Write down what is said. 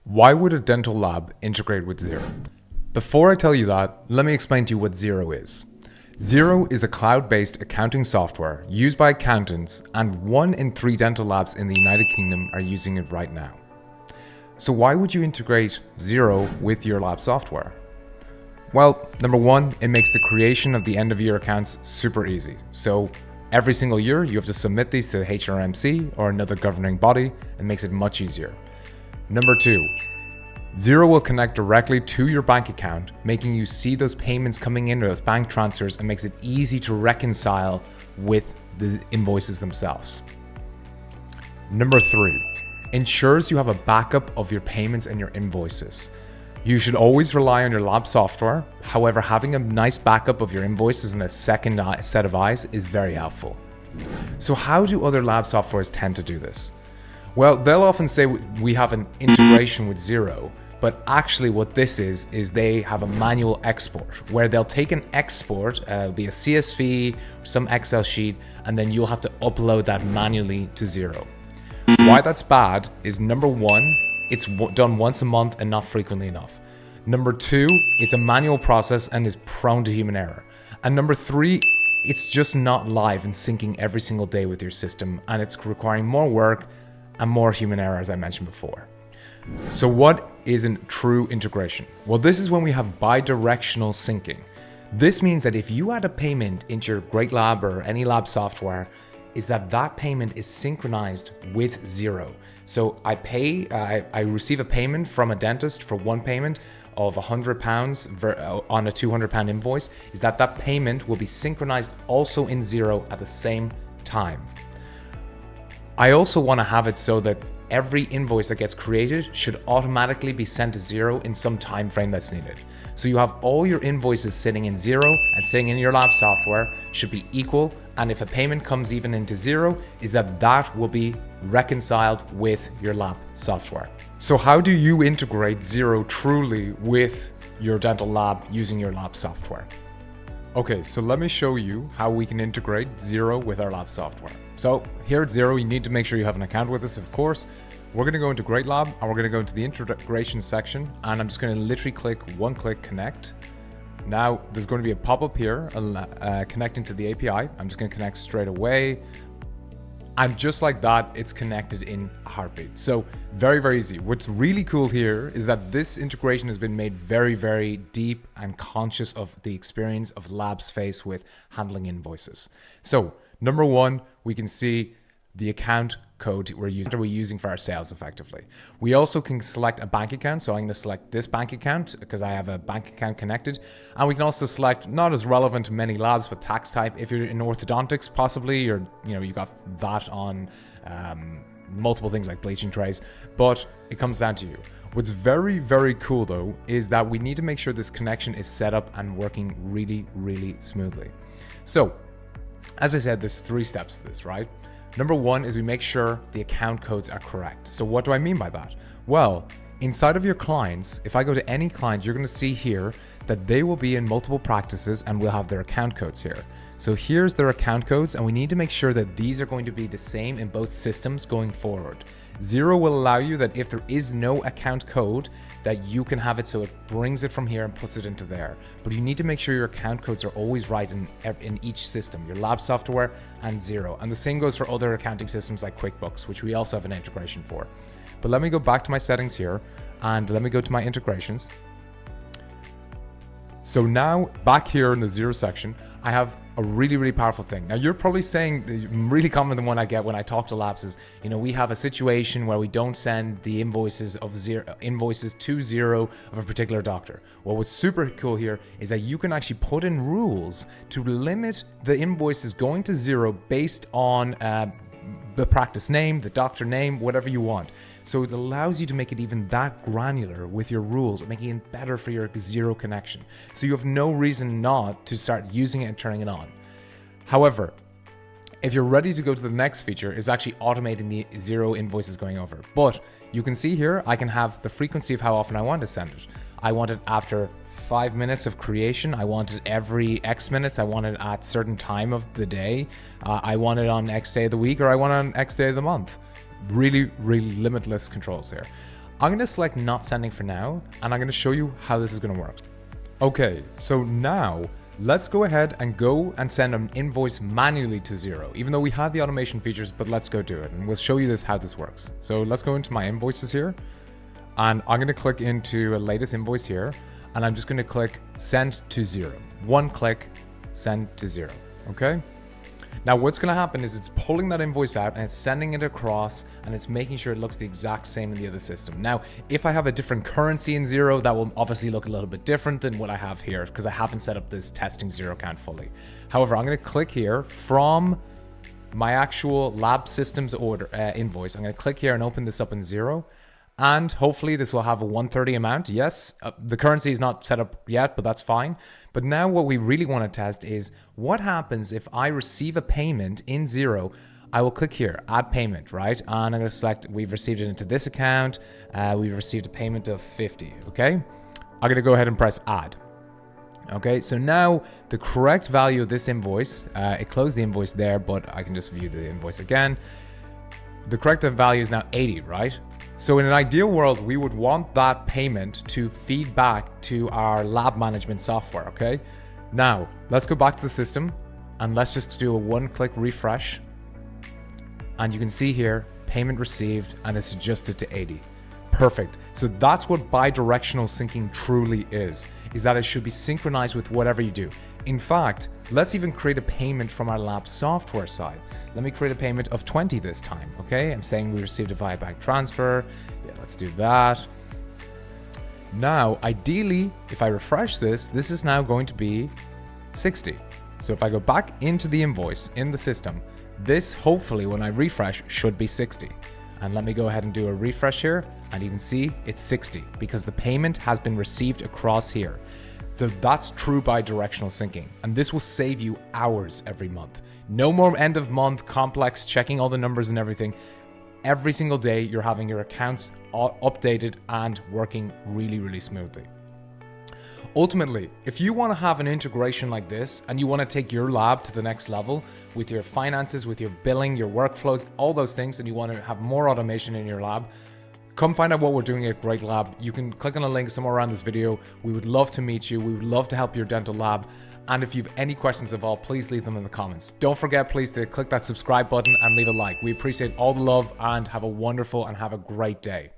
Why would a dental lab integrate with Xero? Before I tell you that, let me explain to you what Xero is. Xero is a cloud-based accounting software used by accountants, and 1 in 3 dental labs in the United Kingdom are using it right now. So why would you integrate Xero with your lab software? Well, number one, it makes the creation of the end of year accounts super easy. So every single year you have to submit these to the HMRC or another governing body, and makes it much easier. Number two, Xero will connect directly to your bank account, making you see those payments coming in or those bank transfers, and makes it easy to reconcile with the invoices themselves. Number three, ensures you have a backup of your payments and your invoices. You should always rely on your lab software. However, having a nice backup of your invoices and a second set of eyes is very helpful. So how do other lab softwares tend to do this? Well, they'll often say we have an integration with Xero, but actually what this is they have a manual export where they'll take an export, it'll be a CSV, some Excel sheet, and then you'll have to upload that manually to Xero. Why that's bad is number one, it's done once a month and not frequently enough. Number two, it's a manual process and is prone to human error. And number three, it's just not live and syncing every single day with your system, and it's requiring more work and more human error, as I mentioned before. So what is a true integration? Well, this is when we have bidirectional syncing. This means that if you add a payment into your GreatLab or any lab software, is that payment is synchronized with Xero. So I receive a payment from a dentist for one payment of £100 on a £200 invoice, is that payment will be synchronized also in Xero at the same time. I also want to have it so that every invoice that gets created should automatically be sent to Xero in some time frame that's needed. So you have all your invoices sitting in Xero and sitting in your lab software should be equal. And if a payment comes even into Xero, is that will be reconciled with your lab software. So how do you integrate Xero truly with your dental lab using your lab software? Okay, so let me show you how we can integrate Xero with our lab software. So here at Xero, you need to make sure you have an account with us, of course. We're going to go into GreatLab and we're going to go into the integration section, and I'm just going to literally click connect. Now there's going to be a pop-up here connecting to the API. I'm just going to connect straight away. And just like that, it's connected in a heartbeat. So very, very easy. What's really cool here is that this integration has been made very, very deep and conscious of the experience of labs face with handling invoices. So number one, we can see the account code we're using for our sales effectively. We also can select a bank account. So I'm going to select this bank account because I have a bank account connected. And we can also select, not as relevant to many labs, but tax type. If you're in orthodontics, possibly, or you got VAT on multiple things like bleaching trays, but it comes down to you. What's very, very cool though, is that we need to make sure this connection is set up and working really, really smoothly. So as I said, there's 3 steps to this, right? Number one is we make sure the account codes are correct. So what do I mean by that? Well, inside of your clients, if I go to any client, you're going to see here that they will be in multiple practices and we'll have their account codes here. So here's their account codes, and we need to make sure that these are going to be the same in both systems going forward. Xero will allow you that if there is no account code, that you can have it so it brings it from here and puts it into there. But you need to make sure your account codes are always right in each system, your lab software and Xero. And the same goes for other accounting systems like QuickBooks, which we also have an integration for. But let me go back to my settings here and let me go to my integrations. So now back here in the Xero section, I have a really, really powerful thing. Now you're probably saying, really common the one I get when I talk to labs is, we have a situation where we don't send the invoices to Xero of a particular doctor. Well, what's super cool here is that you can actually put in rules to limit the invoices going to Xero based on the practice name, the doctor name, whatever you want. So it allows you to make it even that granular with your rules, making it better for your Xero connection. So you have no reason not to start using it and turning it on. However, if you're ready to go to the next feature, is actually automating the Xero invoices going over. But you can see here, I can have the frequency of how often I want to send it. I want it after 5 minutes of creation. I want it every X minutes. I want it at certain time of the day. I want it on X day of the week, or I want it on X day of the month. Really, really limitless controls there. I'm going to select not sending for now, and I'm going to show you how this is going to work. Okay, so now let's go ahead and send an invoice manually to Xero, even though we had the automation features, but let's go do it. And we'll show you how this works. So let's go into my invoices here, and I'm going to click into a latest invoice here, and I'm just going to click send to Xero. One click, send to Xero. Okay. Now what's going to happen is it's pulling that invoice out and it's sending it across, and it's making sure it looks the exact same in the other system. Now, if I have a different currency in Xero, that will obviously look a little bit different than what I have here because I haven't set up this testing Xero account fully. However, I'm going to click here from my actual lab systems order invoice. I'm going to click here and open this up in Xero. And hopefully this will have a 130 amount. Yes, the currency is not set up yet, but that's fine. But now what we really want to test is what happens if I receive a payment in Xero. I will click here, add payment, right? And I'm going to select, we've received it into this account. We've received a payment of 50, okay? I'm going to go ahead and press add. Okay, so now the correct value of this invoice, it closed the invoice there, but I can just view the invoice again. The correct value is now 80, right? So in an ideal world, we would want that payment to feed back to our lab management software, okay? Now, let's go back to the system and let's just do a one-click refresh. And you can see here, payment received, and it's adjusted to 80. Perfect. So that's what bidirectional syncing truly is that it should be synchronized with whatever you do. In fact, let's even create a payment from our lab software side. Let me create a payment of 20 this time, okay? I'm saying we received it via bank transfer. Yeah, let's do that. Now, ideally, if I refresh this is now going to be 60. So if I go back into the invoice in the system, this hopefully when I refresh should be 60. And let me go ahead and do a refresh here, and you can see it's 60 because the payment has been received across here. So that's true bidirectional syncing, and this will save you hours every month. No more end of month complex checking all the numbers and everything. Every single day you're having your accounts updated and working really, really smoothly. Ultimately, if you want to have an integration like this and you want to take your lab to the next level with your finances, with your billing, your workflows, all those things, and you want to have more automation in your lab, come find out what we're doing at GreatLab. You can click on a link somewhere around this video. We would love to meet you. We would love to help your dental lab. And if you have any questions at all, please leave them in the comments. Don't forget, please, to click that subscribe button and leave a like. We appreciate all the love, and have a wonderful and have a great day.